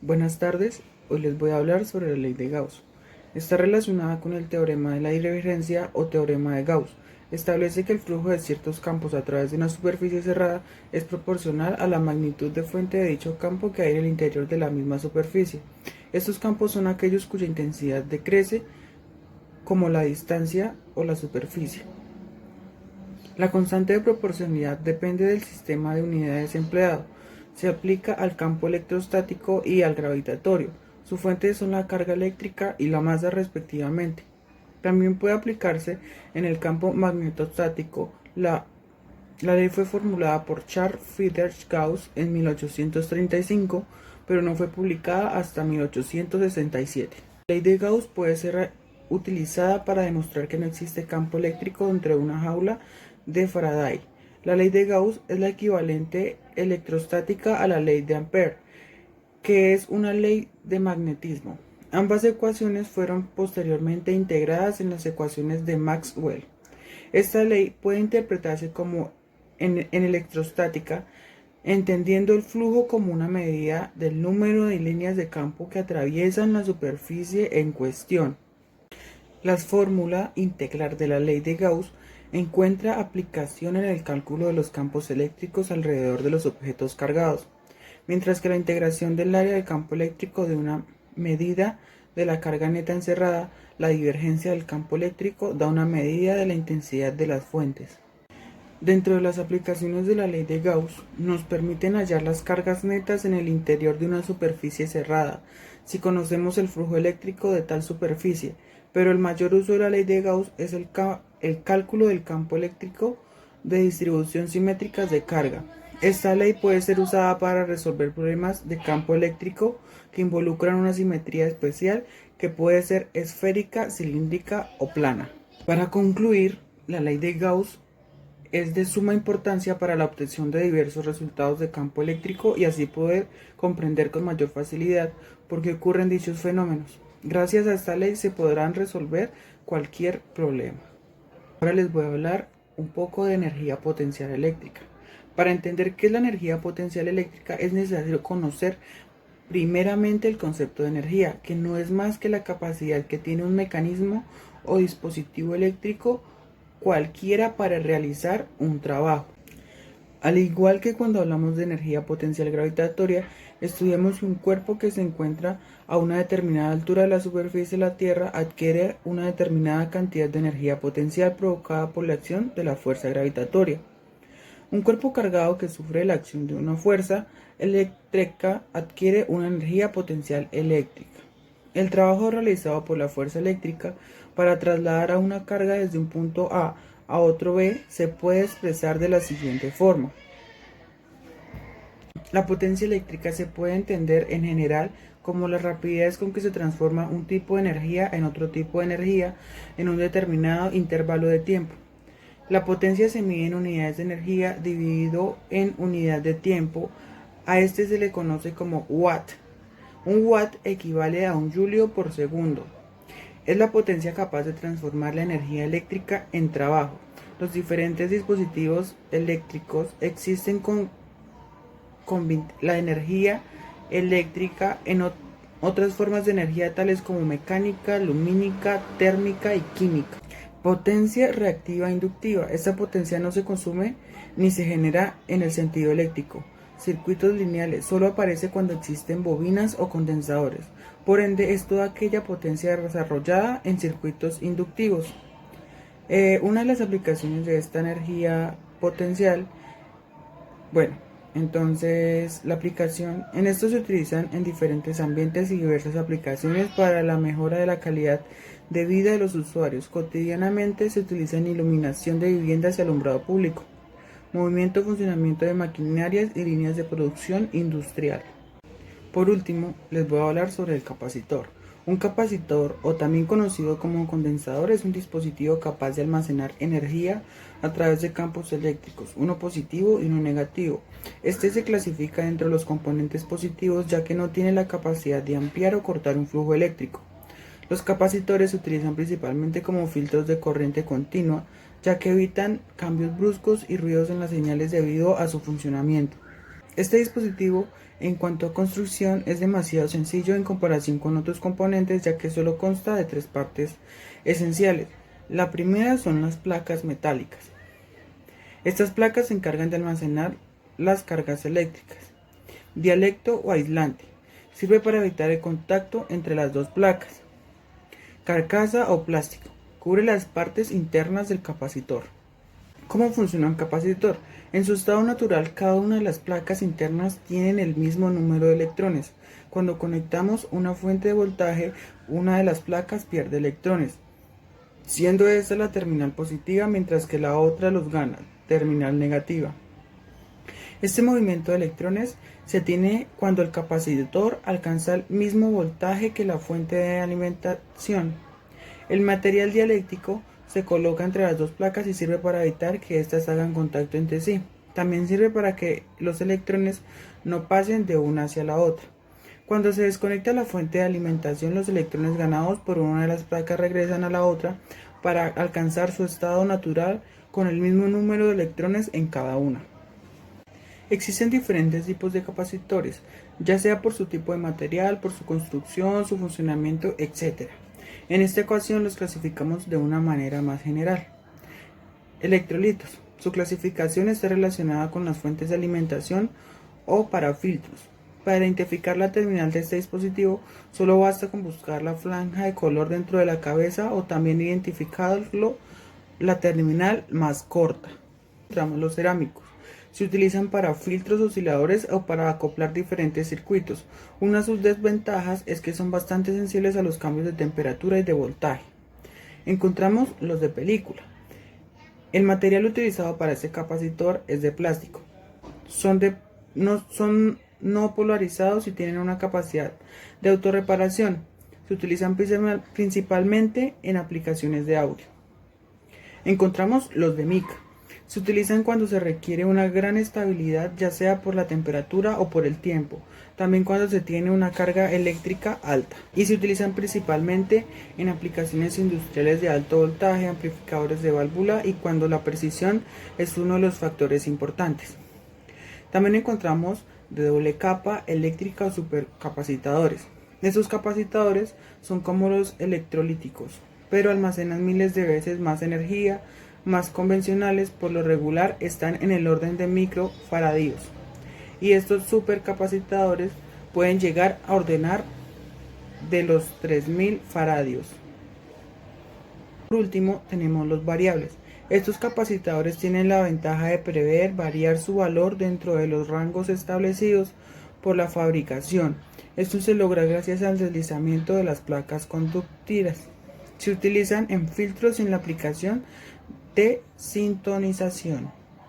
Buenas tardes, hoy les voy a hablar sobre la ley de Gauss. Está relacionada con el teorema de la divergencia o teorema de Gauss. Establece que el flujo de ciertos campos a través de una superficie cerrada es proporcional a la magnitud de fuente de dicho campo que hay en el interior de la misma superficie. Estos campos son aquellos cuya intensidad decrece como la distancia o la superficie. La constante de proporcionalidad depende del sistema de unidades empleado. Se aplica al campo electrostático y al gravitatorio. Sus fuentes son la carga eléctrica y la masa respectivamente. También puede aplicarse en el campo magnetostático. La ley fue formulada por Charles Friedrich Gauss en 1835, pero no fue publicada hasta 1867. La ley de Gauss puede ser utilizada para demostrar que no existe campo eléctrico dentro de una jaula de Faraday. La ley de Gauss es la equivalente electrostática a la ley de Ampère, que es una ley de magnetismo. Ambas ecuaciones fueron posteriormente integradas en las ecuaciones de Maxwell. Esta ley puede interpretarse como en electrostática, entendiendo el flujo como una medida del número de líneas de campo que atraviesan la superficie en cuestión. La fórmula integral de la ley de Gauss encuentra aplicación en el cálculo de los campos eléctricos alrededor de los objetos cargados, mientras que la integración del área del campo eléctrico de una medida de la carga neta encerrada, la divergencia del campo eléctrico, da una medida de la intensidad de las fuentes. Dentro de las aplicaciones de la ley de Gauss, nos permiten hallar las cargas netas en el interior de una superficie cerrada, si conocemos el flujo eléctrico de tal superficie, pero el mayor uso de la ley de Gauss es el cálculo del campo eléctrico de distribución simétricas de carga. Esta ley puede ser usada para resolver problemas de campo eléctrico que involucran una simetría especial que puede ser esférica, cilíndrica o plana. Para concluir, la ley de Gauss es de suma importancia para la obtención de diversos resultados de campo eléctrico y así poder comprender con mayor facilidad por qué ocurren dichos fenómenos. Gracias a esta ley se podrán resolver cualquier problema. Ahora les voy a hablar un poco de energía potencial eléctrica. Para entender qué es la energía potencial eléctrica es necesario conocer primeramente el concepto de energía, que no es más que la capacidad que tiene un mecanismo o dispositivo eléctrico cualquiera para realizar un trabajo. Al igual que cuando hablamos de energía potencial gravitatoria, estudiamos que un cuerpo que se encuentra a una determinada altura de la superficie de la Tierra adquiere una determinada cantidad de energía potencial provocada por la acción de la fuerza gravitatoria. Un cuerpo cargado que sufre la acción de una fuerza eléctrica adquiere una energía potencial eléctrica. El trabajo realizado por la fuerza eléctrica para trasladar a una carga desde un punto a otro B se puede expresar de la siguiente forma. La potencia eléctrica se puede entender en general como la rapidez con que se transforma un tipo de energía en otro tipo de energía en un determinado intervalo de tiempo. La potencia se mide en unidades de energía dividido en unidad de tiempo. A este se le conoce como watt. Un watt equivale a un julio por segundo. Es la potencia capaz de transformar la energía eléctrica en trabajo. Los diferentes dispositivos eléctricos existen con la energía eléctrica en otras formas de energía tales como mecánica, lumínica, térmica y química. Potencia reactiva inductiva. Esta potencia no se consume ni se genera en el sentido eléctrico. Circuitos lineales. Solo aparece cuando existen bobinas o condensadores. Por ende, es toda aquella potencia desarrollada en circuitos inductivos. Una de las aplicaciones de esta energía potencial, entonces la aplicación, en esto se utilizan en diferentes ambientes y diversas aplicaciones para la mejora de la calidad de vida de los usuarios. Cotidianamente se utiliza en iluminación de viviendas y alumbrado público, movimiento y funcionamiento de maquinarias y líneas de producción industrial. Por último, les voy a hablar sobre el capacitor. Un capacitor, o también conocido como condensador, es un dispositivo capaz de almacenar energía a través de campos eléctricos, uno positivo y uno negativo. Este se clasifica dentro de los componentes positivos ya que no tiene la capacidad de ampliar o cortar un flujo eléctrico. Los capacitores se utilizan principalmente como filtros de corriente continua, ya que evitan cambios bruscos y ruidos en las señales debido a su funcionamiento. Este dispositivo, en cuanto a construcción, es demasiado sencillo en comparación con otros componentes, ya que solo consta de tres partes esenciales. La primera son las placas metálicas. Estas placas se encargan de almacenar las cargas eléctricas. Dielecto o aislante. Sirve para evitar el contacto entre las dos placas. Carcasa o plástico. Cubre las partes internas del capacitor. ¿Cómo funciona un capacitor? En su estado natural, cada una de las placas internas tienen el mismo número de electrones. Cuando conectamos una fuente de voltaje, una de las placas pierde electrones, siendo esta la terminal positiva, mientras que la otra los gana, terminal negativa. Este movimiento de electrones se tiene cuando el capacitor alcanza el mismo voltaje que la fuente de alimentación. El material dieléctrico se coloca entre las dos placas y sirve para evitar que éstas hagan contacto entre sí. También sirve para que los electrones no pasen de una hacia la otra. Cuando se desconecta la fuente de alimentación, los electrones ganados por una de las placas regresan a la otra para alcanzar su estado natural con el mismo número de electrones en cada una. Existen diferentes tipos de capacitores, ya sea por su tipo de material, por su construcción, su funcionamiento, etc. En esta ecuación los clasificamos de una manera más general. Electrolitos. Su clasificación está relacionada con las fuentes de alimentación o parafiltros. Para identificar la terminal de este dispositivo, solo basta con buscar la franja de color dentro de la cabeza o también identificarlo la terminal más corta. Encontramos los cerámicos. Se utilizan para filtros osciladores o para acoplar diferentes circuitos. Una de sus desventajas es que son bastante sensibles a los cambios de temperatura y de voltaje. Encontramos los de película. El material utilizado para este capacitor es de plástico. Son no polarizados y tienen una capacidad de autorreparación. Se utilizan principalmente en aplicaciones de audio. Encontramos los de mica. Se utilizan cuando se requiere una gran estabilidad, ya sea por la temperatura o por el tiempo, también cuando se tiene una carga eléctrica alta, y se utilizan principalmente en aplicaciones industriales de alto voltaje, amplificadores de válvula y cuando la precisión es uno de los factores importantes. También encontramos de doble capa, eléctrica o supercapacitadores. Estos capacitadores son como los electrolíticos, pero almacenan miles de veces más energía. Más convencionales, por lo regular, están en el orden de microfaradios, y estos supercapacitadores pueden llegar a ordenar de los 3000 faradios. Por último, tenemos los variables. Estos capacitadores tienen la ventaja de prever variar su valor dentro de los rangos establecidos por la fabricación. Esto se logra gracias al deslizamiento de las placas conductivas. Se utilizan en filtros en la aplicación de sintonización.